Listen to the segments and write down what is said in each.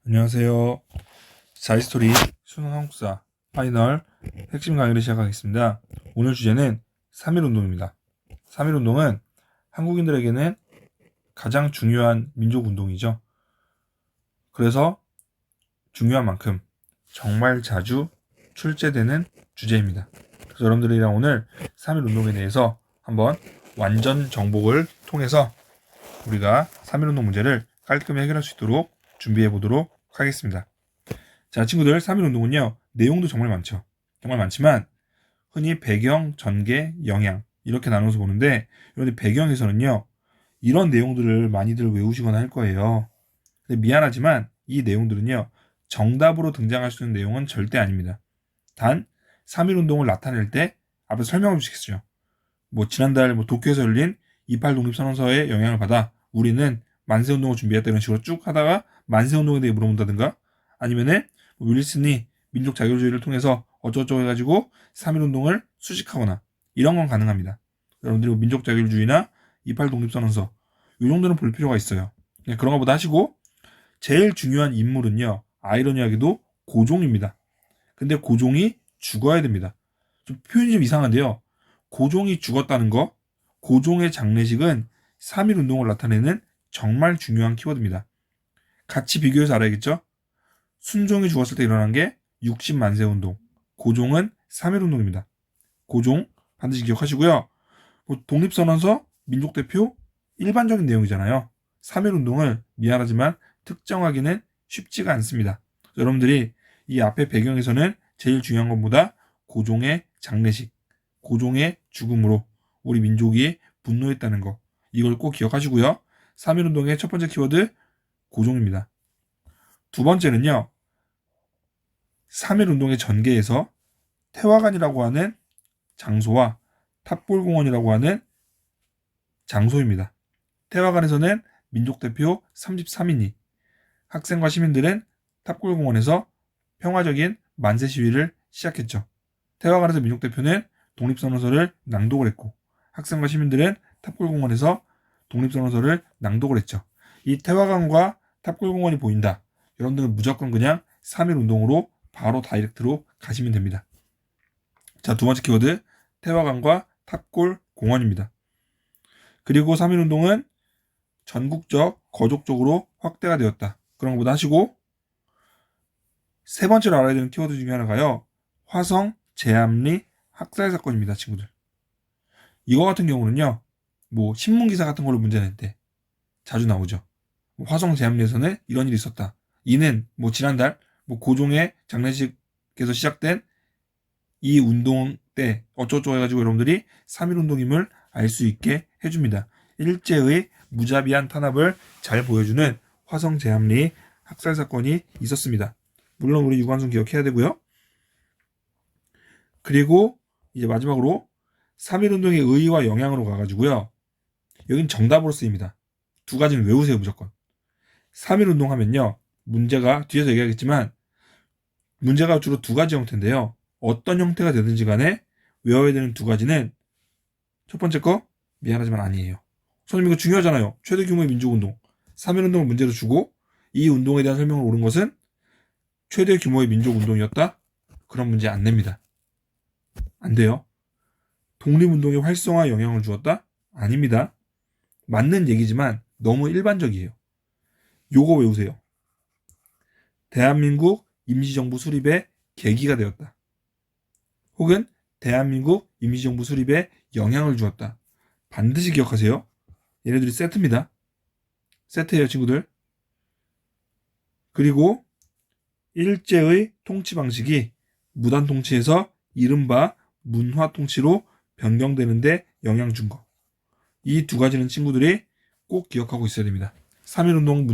안녕하세요. 자이스토리 수능 한국사 파이널 핵심 강의를 시작하겠습니다. 오늘 주제는 3.1운동입니다. 3.1운동은 한국인들에게는 가장 중요한 민족운동이죠. 그래서 중요한 만큼 정말 자주 출제되는 주제입니다. 그래서 여러분들이랑 오늘 3.1운동에 대해서 한번 완전 정복을 통해서 우리가 3.1운동 문제를 깔끔히 해결할 수 있도록 준비해 보도록 하겠습니다. 자, 친구들, 3.1운동은요, 내용도 정말 많죠. 정말 많지만, 흔히 배경, 전개, 영향, 이렇게 나눠서 보는데, 그런데 배경에서는요, 이런 내용들을 많이들 외우시거나 할 거예요. 근데 미안하지만, 이 내용들은요, 정답으로 등장할 수 있는 내용은 절대 아닙니다. 단, 3.1운동을 나타낼 때, 앞에서 설명해 주시겠어요. 지난달 도쿄에서 열린 28 독립선언서의 영향을 받아, 우리는 만세운동을 준비했다 이런 식으로 쭉 하다가 만세운동에 대해 물어본다든가 아니면은 윌슨이 민족 자결주의를 통해서 어쩌고저쩌고 해가지고 3.1운동을 수식하거나 이런 건 가능합니다. 여러분들이 민족 자결주의나 28 독립선언서 이 정도는 볼 필요가 있어요. 그냥 그런 것보다 하시고 제일 중요한 인물은요. 아이러니하게도 고종입니다. 근데 고종이 죽어야 됩니다. 표현이 좀 이상한데요. 고종이 죽었다는 거, 고종의 장례식은 3.1운동을 나타내는 정말 중요한 키워드입니다. 같이 비교해서 알아야겠죠? 순종이 죽었을 때 일어난 게 60만세운동, 고종은 3.1운동입니다. 고종 반드시 기억하시고요. 독립선언서, 민족대표, 일반적인 내용이잖아요. 3.1운동을 미안하지만 특정하기는 쉽지가 않습니다. 여러분들이 이 앞에 배경에서는 제일 중요한 것보다 고종의 장례식, 고종의 죽음으로 우리 민족이 분노했다는 거, 이걸 꼭 기억하시고요. 3.1운동의 첫 번째 키워드 고종입니다. 두 번째는요. 3.1운동의 전개에서 태화관이라고 하는 장소와 탑골공원이라고 하는 장소입니다. 태화관에서는 민족대표 33인이 학생과 시민들은 탑골공원에서 평화적인 만세 시위를 시작했죠. 태화관에서 민족대표는 독립선언서를 낭독을 했고 학생과 시민들은 탑골공원에서 독립선언서를 낭독을 했죠. 이 태화관과 탑골공원이 보인다. 여러분들은 무조건 그냥 3.1운동으로 바로 다이렉트로 가시면 됩니다. 자, 두 번째 키워드 태화관과 탑골공원입니다. 그리고 3.1운동은 전국적, 거족적으로 확대가 되었다. 그런 것보다 하시고 세 번째로 알아야 되는 키워드 중에 하나가요. 화성 제암리 학살 사건입니다, 친구들. 이거 같은 경우는요. 신문기사 같은 걸로 문제 낼 때 자주 나오죠. 화성 제암리에서는 이런 일이 있었다. 이는 지난달 고종의 장례식에서 시작된 이 운동 때 어쩌고저쩌고 해가지고 여러분들이 3.1운동임을 알 수 있게 해줍니다. 일제의 무자비한 탄압을 잘 보여주는 화성 제암리 학살 사건이 있었습니다. 물론 우리 유관순 기억해야 되고요. 그리고 이제 마지막으로 3.1운동의 의의와 영향으로 가가지고요. 여긴 정답으로 쓰입니다. 두 가지는 외우세요, 무조건. 3.1운동 하면요. 문제가 뒤에서 얘기하겠지만 문제가 주로 두 가지 형태인데요. 어떤 형태가 되든지 간에 외워야 되는 두 가지는 첫 번째 거 미안하지만 아니에요. 선생님 이거 중요하잖아요. 최대 규모의 민족운동. 3.1운동을 문제로 주고 이 운동에 대한 설명을 옳은 것은 최대 규모의 민족운동이었다? 그런 문제 안 냅니다. 안 돼요. 독립운동의 활성화에 영향을 주었다? 아닙니다. 맞는 얘기지만 너무 일반적이에요. 요거 외우세요. 대한민국 임시정부 수립의 계기가 되었다. 혹은 대한민국 임시정부 수립에 영향을 주었다. 반드시 기억하세요. 얘네들이 세트입니다. 세트예요, 친구들. 그리고 일제의 통치 방식이 무단 통치에서 이른바 문화 통치로 변경되는데 영향 준 거. 이 두 가지는 친구들이 꼭 기억하고 있어야 됩니다. 3.1운동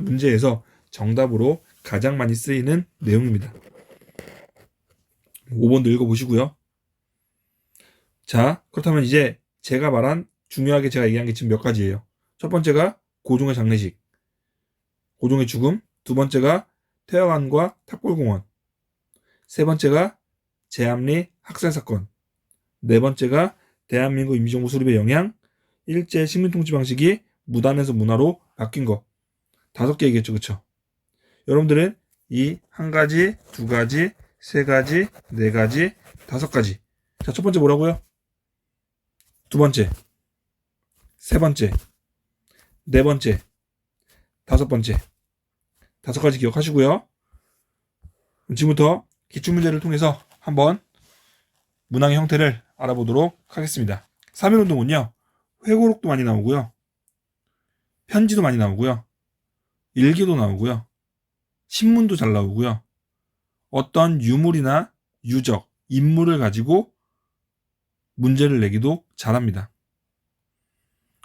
문제에서 정답으로 가장 많이 쓰이는 내용입니다. 5번도 읽어보시고요. 자, 그렇다면 이제 제가 말한 중요하게 제가 얘기한 게 지금 몇 가지예요. 첫 번째가 고종의 장례식, 고종의 죽음. 두 번째가 태화관과 탑골공원. 세 번째가 제암리 학살 사건. 네 번째가 대한민국 임시정부 수립의 영향, 일제 식민통치 방식이 무단에서 문화로 바뀐 거. 5개 얘기했죠, 그쵸? 여러분들은 이 한 가지, 두 가지, 세 가지, 네 가지, 다섯 가지. 자, 첫 번째 뭐라고요? 두 번째, 세 번째, 네 번째, 다섯 번째. 다섯 가지 기억하시고요. 지금부터 기출문제를 통해서 한번 문항의 형태를 알아보도록 하겠습니다. 3.1운동은요, 회고록도 많이 나오고요. 편지도 많이 나오고요. 일기도 나오고요. 신문도 잘 나오고요. 어떤 유물이나 유적, 인물을 가지고 문제를 내기도 잘합니다.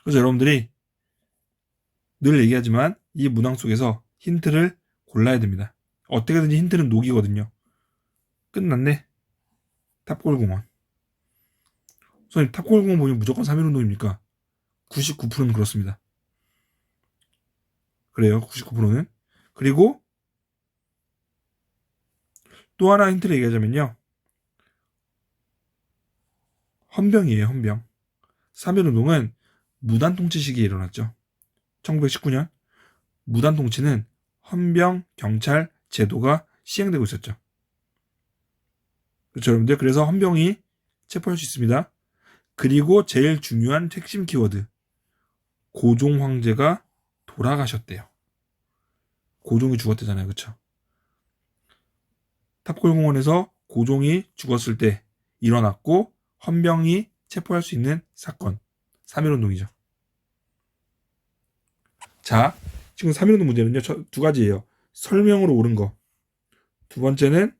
그래서 여러분들이 늘 얘기하지만 이 문항 속에서 힌트를 골라야 됩니다. 어떻게든지 힌트는 녹이거든요. 끝났네. 탑골공원. 선생님, 탑골공원 보면 무조건 3.1운동입니까? 99%는 그렇습니다. 그래요, 99%는. 그리고 또 하나 힌트를 얘기하자면요. 헌병이에요, 헌병. 3.1운동은 무단통치 시기에 일어났죠. 1919년. 무단통치는 헌병, 경찰 제도가 시행되고 있었죠. 그렇죠, 여러분들. 그래서 헌병이 체포할 수 있습니다. 그리고 제일 중요한 핵심 키워드. 고종 황제가 돌아가셨대요. 고종이 죽었대잖아요. 그렇죠? 탑골공원에서 고종이 죽었을 때 일어났고 헌병이 체포할 수 있는 사건. 3.1운동이죠. 자, 지금 3.1운동 문제는요. 두 가지예요. 설명으로 옳은 거. 두 번째는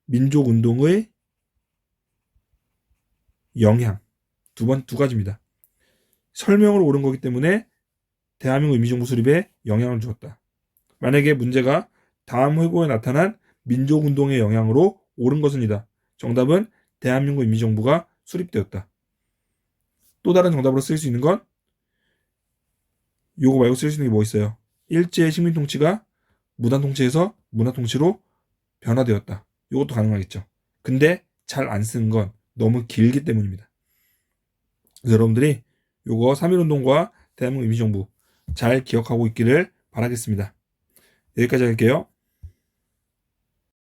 민족운동의 영향. 두 가지입니다. 설명으로 옳은 거기 때문에 대한민국 임시정부 수립에 영향을 주었다. 만약에 문제가 다음 회고에 나타난 민족운동의 영향으로 옳은 것은이다. 정답은 대한민국 임시정부가 수립되었다. 또 다른 정답으로 쓸 수 있는 건 요거 말고 쓸 수 있는 게 뭐 있어요? 일제의 식민통치가 무단통치에서 문화통치로 변화되었다. 이것도 가능하겠죠. 근데 잘 안 쓰는 건 너무 길기 때문입니다. 그래서 여러분들이 요거 3.1운동과 대한민국 임시정부 잘 기억하고 있기를 바라겠습니다. 여기까지 할게요.